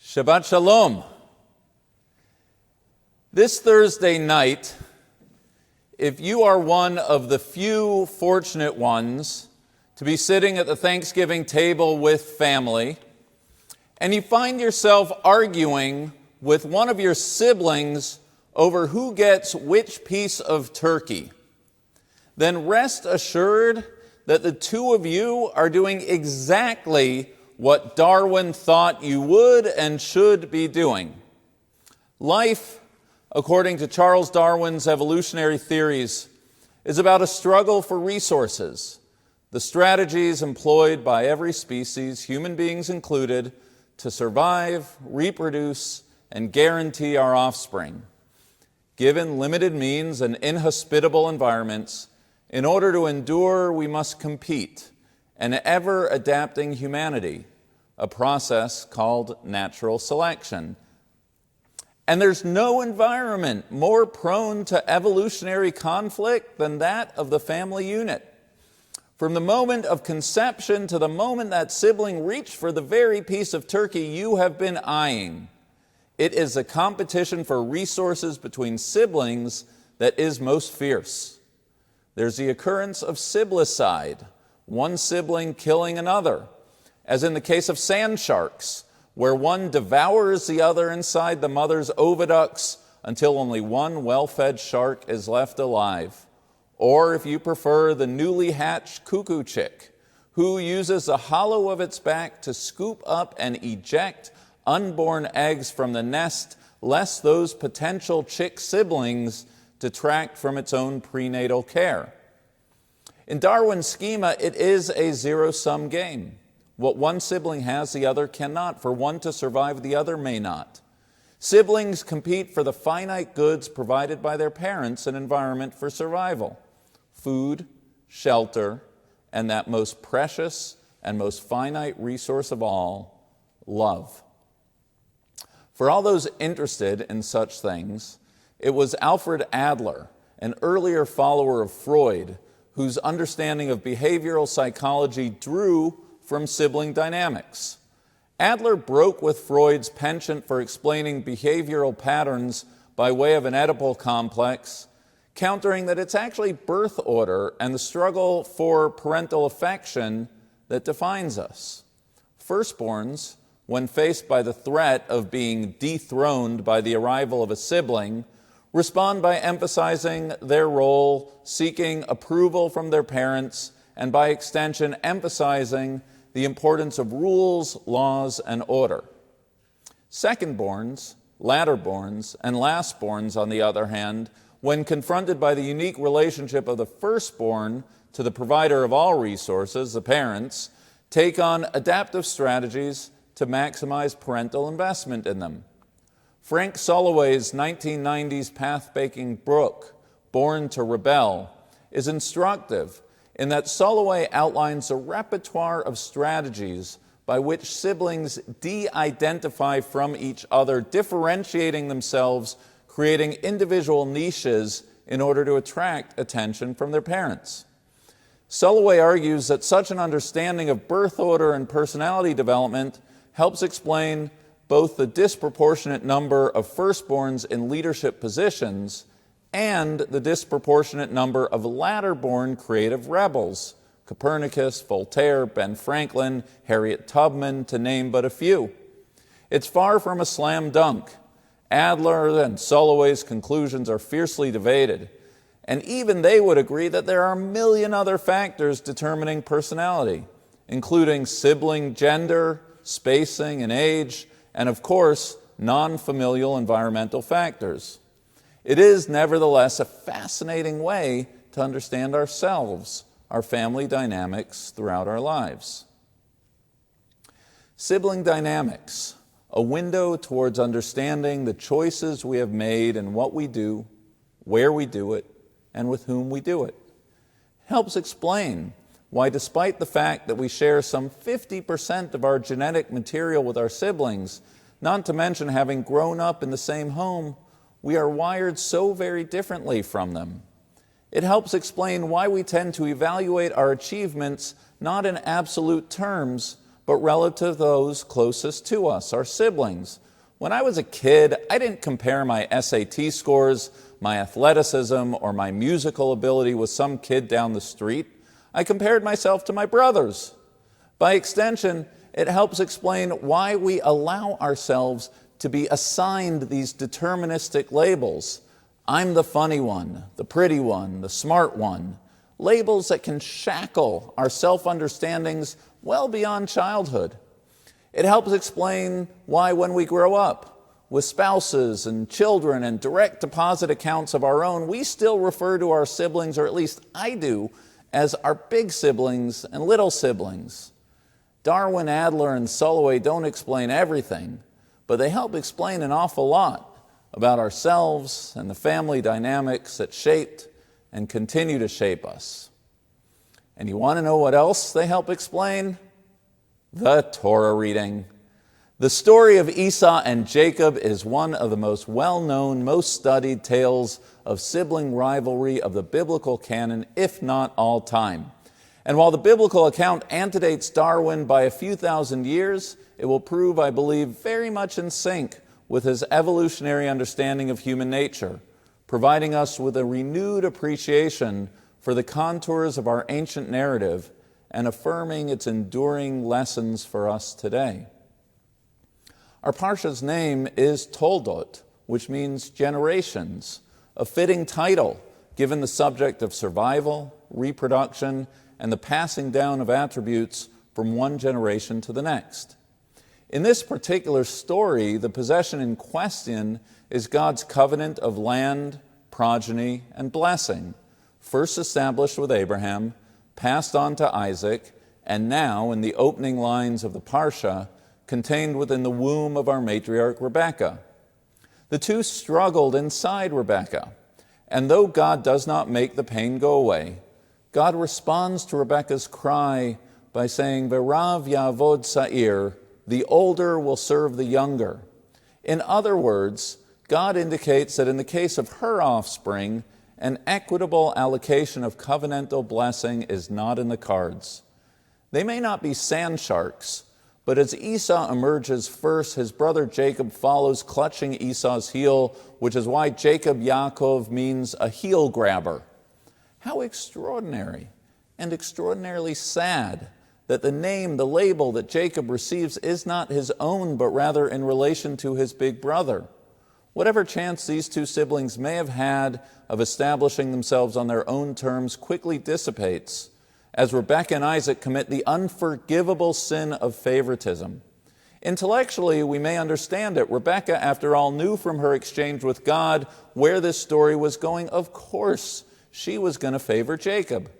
Shabbat Shalom. This Thursday night, if you are one of the few fortunate ones to be sitting at the Thanksgiving table with family, and you find yourself arguing with one of your siblings over who gets which piece of turkey, then rest assured that the two of you are doing exactly what Darwin thought you would and should be doing. Life, according to Charles Darwin's evolutionary theories, is about a struggle for resources, the strategies employed by every species, human beings included, to survive, reproduce, and guarantee our offspring. Given limited means and inhospitable environments, in order to endure, we must compete, an ever-adapting humanity, a process called natural selection. And there's no environment more prone to evolutionary conflict than that of the family unit. From the moment of conception to the moment that sibling reached for the very piece of turkey you have been eyeing, it is a competition for resources between siblings that is most fierce. There's the occurrence of siblicide, one sibling killing another, as in the case of sand sharks, where one devours the other inside the mother's oviducts until only one well-fed shark is left alive. Or, if you prefer, the newly hatched cuckoo chick, who uses the hollow of its back to scoop up and eject unborn eggs from the nest, lest those potential chick siblings detract from its own prenatal care. In Darwin's schema, it is a zero-sum game. What one sibling has, the other cannot. For one to survive, the other may not. Siblings compete for the finite goods provided by their parents and environment for survival: food, shelter, and that most precious and most finite resource of all, love. For all those interested in such things, it was Alfred Adler, an earlier follower of Freud, whose understanding of behavioral psychology drew from sibling dynamics. Adler broke with Freud's penchant for explaining behavioral patterns by way of an Oedipal complex, countering that it's actually birth order and the struggle for parental affection that defines us. Firstborns, when faced by the threat of being dethroned by the arrival of a sibling, respond by emphasizing their role, seeking approval from their parents, and by extension emphasizing the importance of rules, laws, and order. Secondborns, latterborns, and lastborns, on the other hand, when confronted by the unique relationship of the firstborn to the provider of all resources, the parents, take on adaptive strategies to maximize parental investment in them. Frank Soloway's 1990s path-breaking book, Born to Rebel, is instructive in that Soloway outlines a repertoire of strategies by which siblings de-identify from each other, differentiating themselves, creating individual niches in order to attract attention from their parents. Soloway argues that such an understanding of birth order and personality development helps explain both the disproportionate number of firstborns in leadership positions and the disproportionate number of latter-born creative rebels: Copernicus, Voltaire, Ben Franklin, Harriet Tubman, to name but a few. It's far from a slam dunk. Adler and Soloway's conclusions are fiercely debated, and even they would agree that there are a million other factors determining personality, including sibling gender, spacing, and age, and of course, non-familial environmental factors. It is nevertheless a fascinating way to understand ourselves, our family dynamics throughout our lives. Sibling dynamics, a window towards understanding the choices we have made and what we do, where we do it, and with whom we do it. It helps explain why, despite the fact that we share some 50% of our genetic material with our siblings, not to mention having grown up in the same home, we are wired so very differently from them. It helps explain why we tend to evaluate our achievements not in absolute terms, but relative to those closest to us, our siblings. When I was a kid, I didn't compare my SAT scores, my athleticism, or my musical ability with some kid down the street. I compared myself to my brothers. By extension, it helps explain why we allow ourselves to be assigned these deterministic labels. I'm the funny one, the pretty one, the smart one. Labels that can shackle our self-understandings well beyond childhood. It helps explain why when we grow up with spouses and children and direct deposit accounts of our own, we still refer to our siblings, or at least I do, as our big siblings and little siblings. Darwin, Adler, and Soloway don't explain everything, but they help explain an awful lot about ourselves and the family dynamics that shaped and continue to shape us. And you want to know what else they help explain? The Torah reading. The story of Esau and Jacob is one of the most well-known, most studied tales of sibling rivalry of the biblical canon, if not all time. And while the biblical account antedates Darwin by a few thousand years, it will prove, I believe, very much in sync with his evolutionary understanding of human nature, providing us with a renewed appreciation for the contours of our ancient narrative and affirming its enduring lessons for us today. Our Parsha's name is Toldot, which means generations, a fitting title given the subject of survival, reproduction, and the passing down of attributes from one generation to the next. In this particular story, the possession in question is God's covenant of land, progeny, and blessing, first established with Abraham, passed on to Isaac, and now, in the opening lines of the Parsha, contained within the womb of our matriarch Rebekah. The two struggled inside Rebekah, and though God does not make the pain go away, God responds to Rebekah's cry by saying, "V'rav ya'avod sa'ir," the older will serve the younger. In other words, God indicates that in the case of her offspring, an equitable allocation of covenantal blessing is not in the cards. They may not be sand sharks, but as Esau emerges first, his brother Jacob follows, clutching Esau's heel, which is why Jacob Yaakov means a heel grabber. How extraordinary and extraordinarily sad that the name, the label that Jacob receives is not his own, but rather in relation to his big brother. Whatever chance these two siblings may have had of establishing themselves on their own terms quickly dissipates as Rebekah and Isaac commit the unforgivable sin of favoritism. Intellectually, we may understand it. Rebekah, after all, knew from her exchange with God where this story was going. Of course, she was going to favor Jacob.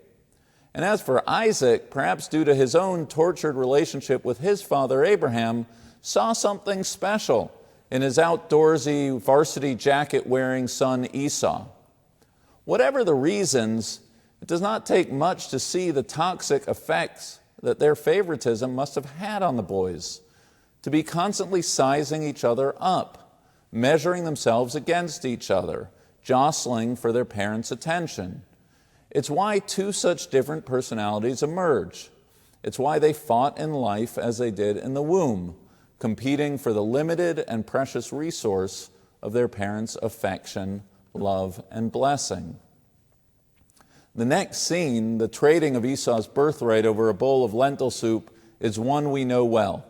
And as for Isaac, perhaps due to his own tortured relationship with his father Abraham, saw something special in his outdoorsy, varsity jacket-wearing son Esau. Whatever the reasons, it does not take much to see the toxic effects that their favoritism must have had on the boys, to be constantly sizing each other up, measuring themselves against each other, jostling for their parents' attention. It's why two such different personalities emerge. It's why they fought in life as they did in the womb, competing for the limited and precious resource of their parents' affection, love, and blessing. The next scene, the trading of Esau's birthright over a bowl of lentil soup, is one we know well.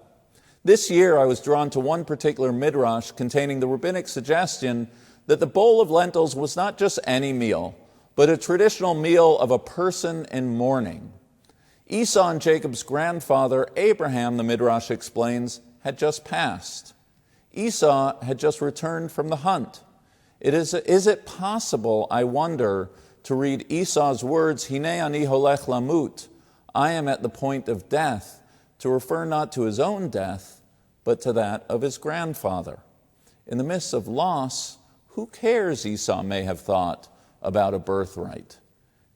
This year I was drawn to one particular midrash containing the rabbinic suggestion that the bowl of lentils was not just any meal, but a traditional meal of a person in mourning. Esau and Jacob's grandfather, Abraham, the midrash explains, had just passed. Esau had just returned from the hunt. Is it possible, I wonder, to read Esau's words, "Hinei ani holech lamut," I am at the point of death, to refer not to his own death, but to that of his grandfather? In the midst of loss, who cares, Esau may have thought, about a birthright?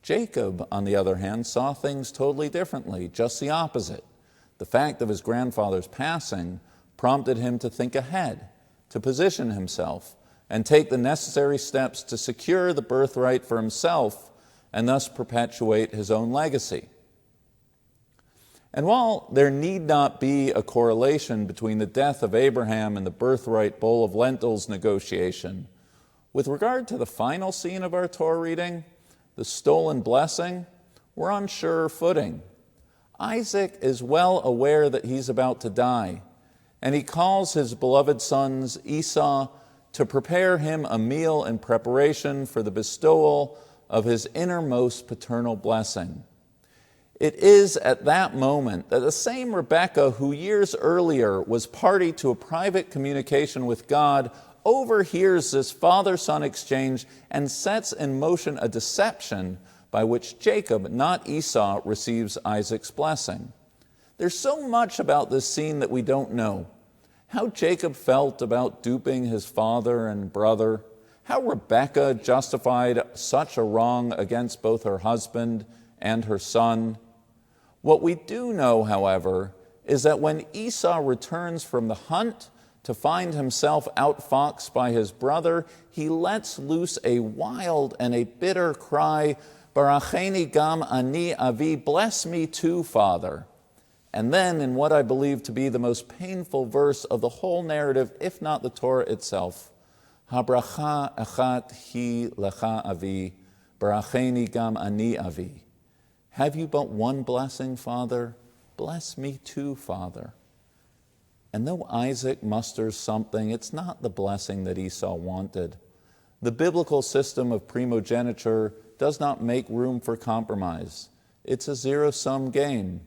Jacob, on the other hand, saw things totally differently, just the opposite. The fact of his grandfather's passing prompted him to think ahead, to position himself, and take the necessary steps to secure the birthright for himself and thus perpetuate his own legacy. And while there need not be a correlation between the death of Abraham and the birthright bowl of lentils negotiation, with regard to the final scene of our Torah reading, the stolen blessing, we're on surer footing. Isaac is well aware that he's about to die, and he calls his beloved sons Esau to prepare him a meal in preparation for the bestowal of his innermost paternal blessing. It is at that moment that the same Rebekah who years earlier was party to a private communication with God overhears this father-son exchange and sets in motion a deception by which Jacob, not Esau, receives Isaac's blessing. There's so much about this scene that we don't know. How Jacob felt about duping his father and brother, how Rebekah justified such a wrong against both her husband and her son. What we do know, however, is that when Esau returns from the hunt to find himself outfoxed by his brother, he lets loose a wild and a bitter cry, "Baracheni gam ani avi," bless me too, Father. And then, in what I believe to be the most painful verse of the whole narrative, if not the Torah itself, "Habracha echat hi lecha avi, baracheni gam ani avi." Have you but one blessing, Father? Bless me too, Father. And though Isaac musters something, it's not the blessing that Esau wanted. The biblical system of primogeniture does not make room for compromise. It's a zero-sum game.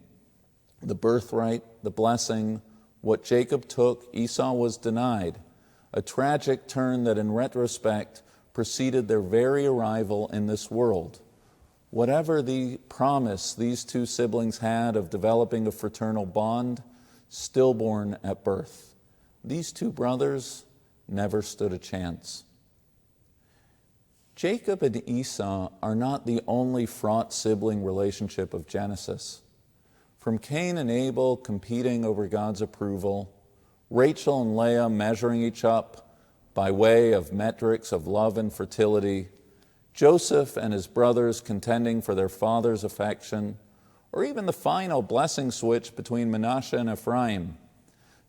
The birthright, the blessing, what Jacob took, Esau was denied. A tragic turn that in retrospect preceded their very arrival in this world. Whatever the promise these two siblings had of developing a fraternal bond, stillborn at birth, these two brothers never stood a chance. Jacob and Esau are not the only fraught sibling relationship of Genesis. From Cain and Abel competing over God's approval, Rachel and Leah measuring each up by way of metrics of love and fertility, Joseph and his brothers contending for their father's affection, or even the final blessing switch between Manasseh and Ephraim,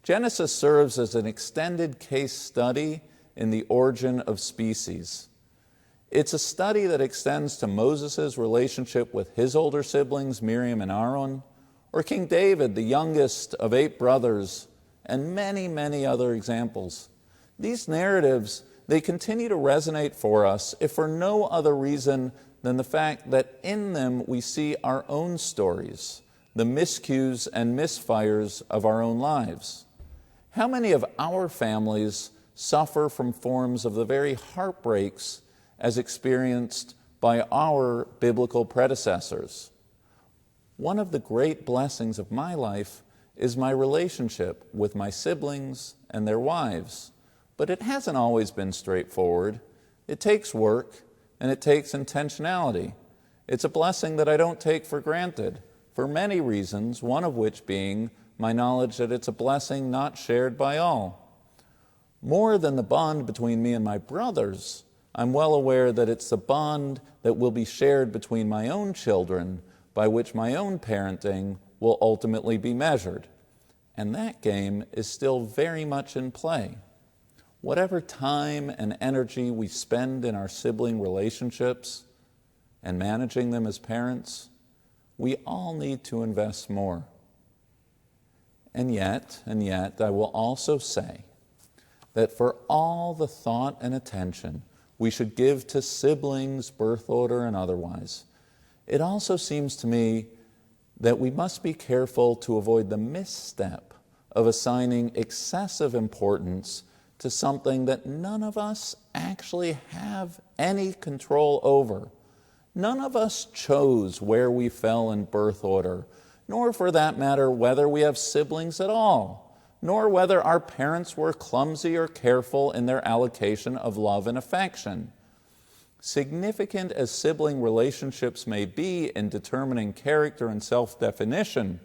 Genesis serves as an extended case study in the origin of species. It's a study that extends to Moses' relationship with his older siblings, Miriam and Aaron, or King David, the youngest of 8 brothers, and many, many other examples. These narratives, they continue to resonate for us, if for no other reason than the fact that in them we see our own stories, the miscues and misfires of our own lives. How many of our families suffer from forms of the very heartbreaks as experienced by our biblical predecessors? One of the great blessings of my life is my relationship with my siblings and their wives. But it hasn't always been straightforward. It takes work and it takes intentionality. It's a blessing that I don't take for granted, for many reasons, one of which being my knowledge that it's a blessing not shared by all. More than the bond between me and my brothers, I'm well aware that it's the bond that will be shared between my own children, by which my own parenting will ultimately be measured. And that game is still very much in play. Whatever time and energy we spend in our sibling relationships and managing them as parents, we all need to invest more. And yet, I will also say that for all the thought and attention we should give to siblings, birth order, and otherwise, it also seems to me that we must be careful to avoid the misstep of assigning excessive importance to something that none of us actually have any control over. None of us chose where we fell in birth order, nor for that matter whether we have siblings at all, nor whether our parents were clumsy or careful in their allocation of love and affection. Significant as sibling relationships may be in determining character and self-definition,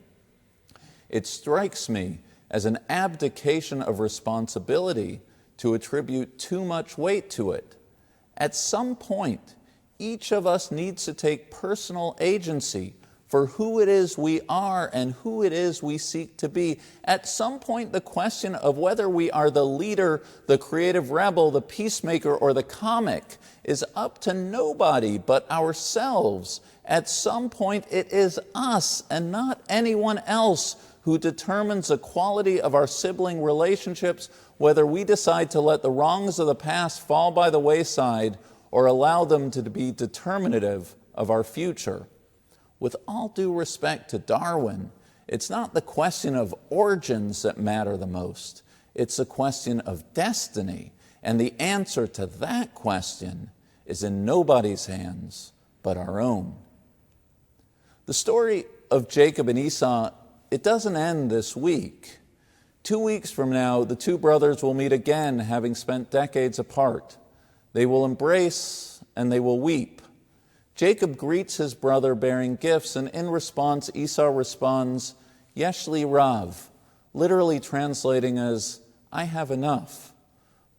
it strikes me as an abdication of responsibility to attribute too much weight to it. At some point, each of us needs to take personal agency for who it is we are and who it is we seek to be. At some point, the question of whether we are the leader, the creative rebel, the peacemaker, or the comic is up to nobody but ourselves. At some point, it is us and not anyone else who determines the quality of our sibling relationships, whether we decide to let the wrongs of the past fall by the wayside or allow them to be determinative of our future. With all due respect to Darwin, it's not the question of origins that matter the most. It's the question of destiny. And the answer to that question is in nobody's hands but our own. The story of Jacob and Esau, it doesn't end this week. 2 weeks from now, the two brothers will meet again, having spent decades apart. They will embrace and they will weep. Jacob greets his brother bearing gifts, and in response, Esau responds, Yeshli Rav, literally translating as, I have enough.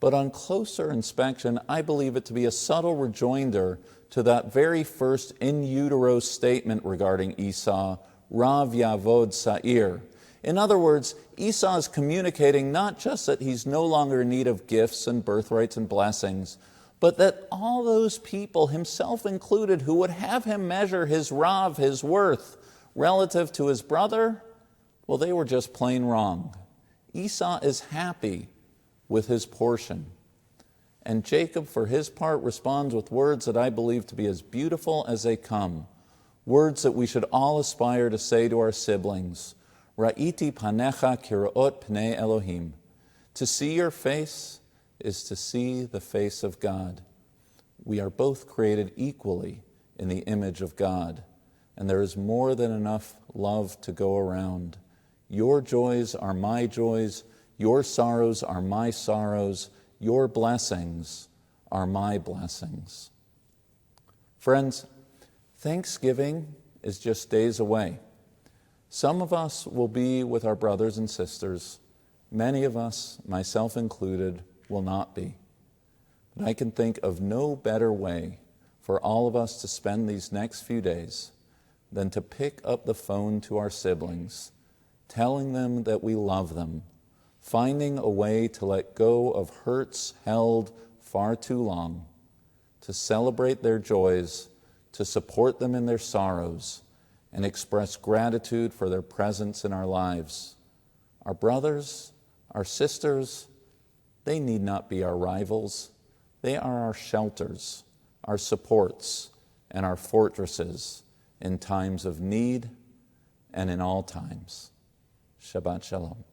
But on closer inspection, I believe it to be a subtle rejoinder to that very first in utero statement regarding Esau, Rav Yavod Sa'ir. In other words, Esau is communicating not just that he's no longer in need of gifts and birthrights and blessings, but that all those people, himself included, who would have him measure his Rav, his worth, relative to his brother, well, they were just plain wrong. Esau is happy with his portion. And Jacob, for his part, responds with words that I believe to be as beautiful as they come, words that we should all aspire to say to our siblings. Ra'iti panecha kiraot pnei Elohim. To see your face is to see the face of God. We are both created equally in the image of God, and there is more than enough love to go around. Your joys are my joys, your sorrows are my sorrows, your blessings are my blessings. Friends, Thanksgiving is just days away. Some of us will be with our brothers and sisters. Many of us, myself included, will not be. But I can think of no better way for all of us to spend these next few days than to pick up the phone to our siblings, telling them that we love them, finding a way to let go of hurts held far too long, to celebrate their joys, to support them in their sorrows, and express gratitude for their presence in our lives. Our brothers, our sisters, they need not be our rivals. They are our shelters, our supports, and our fortresses in times of need and in all times. Shabbat Shalom.